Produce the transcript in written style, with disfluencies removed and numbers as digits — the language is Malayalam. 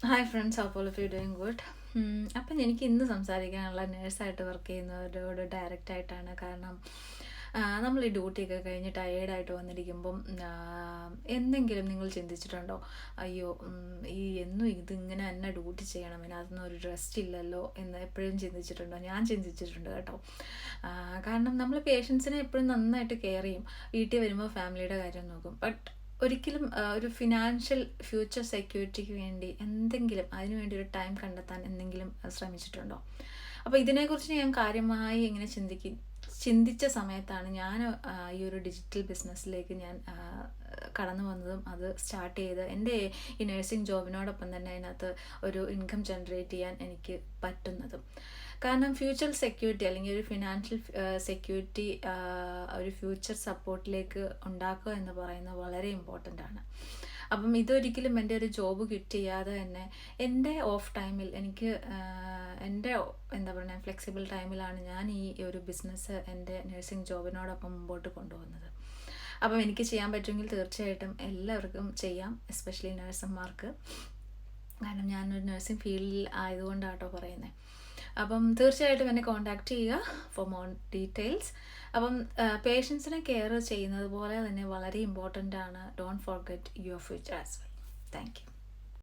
ഹായ് ഫ്രണ്ട്സ്, അപ്പോൾ ഓഫ് യു ഡൂയിങ് ഗുഡ്. അപ്പം എനിക്ക് ഇന്ന് സംസാരിക്കാനുള്ള നേഴ്സായിട്ട് വർക്ക് ചെയ്യുന്നവരോട് ഡയറക്റ്റായിട്ടാണ്. കാരണം നമ്മൾ ഈ ഡ്യൂട്ടിയൊക്കെ കഴിഞ്ഞ് ടയേർഡായിട്ട് വന്നിരിക്കുമ്പം എന്തെങ്കിലും നിങ്ങൾ ചിന്തിച്ചിട്ടുണ്ടോ? അയ്യോ, എന്നും ഇതിങ്ങനെ തന്നെ ഡ്യൂട്ടി ചെയ്യണം, ഇതിനകത്തൊന്നും ഒരു റെസ്റ്റ് ഇല്ലല്ലോ എന്ന് എപ്പോഴും ചിന്തിച്ചിട്ടുണ്ടോ? ഞാൻ ചിന്തിച്ചിട്ടുണ്ട് കേട്ടോ. കാരണം നമ്മൾ പേഷ്യൻസിനെ എപ്പോഴും നന്നായിട്ട് കെയർ ചെയ്യും. വീട്ടിൽ വരുമ്പോൾ ഫാമിലിയുടെ കാര്യം നോക്കും. ബട്ട് ഒരിക്കലും ഒരു ഫിനാൻഷ്യൽ ഫ്യൂച്ചർ സെക്യൂരിറ്റിക്ക് വേണ്ടി എന്തെങ്കിലും അതിനു വേണ്ടി ഒരു ടൈം കണ്ടെത്താൻ എന്തെങ്കിലും ശ്രമിച്ചിട്ടുണ്ടോ? അപ്പോൾ ഇതിനെക്കുറിച്ച് ഞാൻ കാര്യമായി ഇങ്ങനെ ചിന്തിച്ച സമയത്താണ് ഞാൻ ഈ ഒരു ഡിജിറ്റൽ ബിസിനസ്സിലേക്ക് ഞാൻ കടന്നു വന്നതും അത് സ്റ്റാർട്ട് ചെയ്ത് എൻ്റെ ഈ നഴ്സിംഗ് ജോബിനോടൊപ്പം തന്നെ അതിനകത്ത് ഒരു ഇൻകം ജനറേറ്റ് ചെയ്യാൻ എനിക്ക് പറ്റുന്നതും. കാരണം ഫ്യൂച്ചർ സെക്യൂരിറ്റി അല്ലെങ്കിൽ ഒരു ഫിനാൻഷ്യൽ സെക്യൂരിറ്റി ഒരു ഫ്യൂച്ചർ സപ്പോർട്ടിലേക്ക് ഉണ്ടാക്കുക എന്ന് പറയുന്നത് വളരെ ഇമ്പോർട്ടൻ്റ് ആണ്. അപ്പം ഇതൊരിക്കലും എൻ്റെ ഒരു ജോബ് ക്വിറ്റ് ചെയ്യാതെ തന്നെ എൻ്റെ ഓഫ് ടൈമിൽ എനിക്ക് എൻ്റെ എന്താ പറയുക ഫ്ലെക്സിബിൾ ടൈമിലാണ് ഞാൻ ഈ ഒരു ബിസിനസ് എൻ്റെ നഴ്സിംഗ് ജോബിനോടൊപ്പം മുമ്പോട്ട് കൊണ്ടുപോകുന്നത്. അപ്പം എനിക്ക് ചെയ്യാൻ പറ്റുമെങ്കിൽ തീർച്ചയായിട്ടും എല്ലാവർക്കും ചെയ്യാം, എസ്പെഷ്യലി നഴ്സുമാർക്ക്. കാരണം ഞാനൊരു നഴ്സിംഗ് ഫീൽഡിൽ ആയതുകൊണ്ടാട്ടോ പറയുന്നത്. അപ്പം തീർച്ചയായിട്ടും എന്നെ കോൺടാക്റ്റ് ചെയ്യുക ഫോർ മോർ ഡീറ്റെയിൽസ്. അപ്പം പേഷ്യൻസിനെ കെയർ ചെയ്യുന്നത് പോലെ തന്നെ വളരെ ഇമ്പോർട്ടൻ്റ് ആണ്. Don't forget your future as well. Thank you.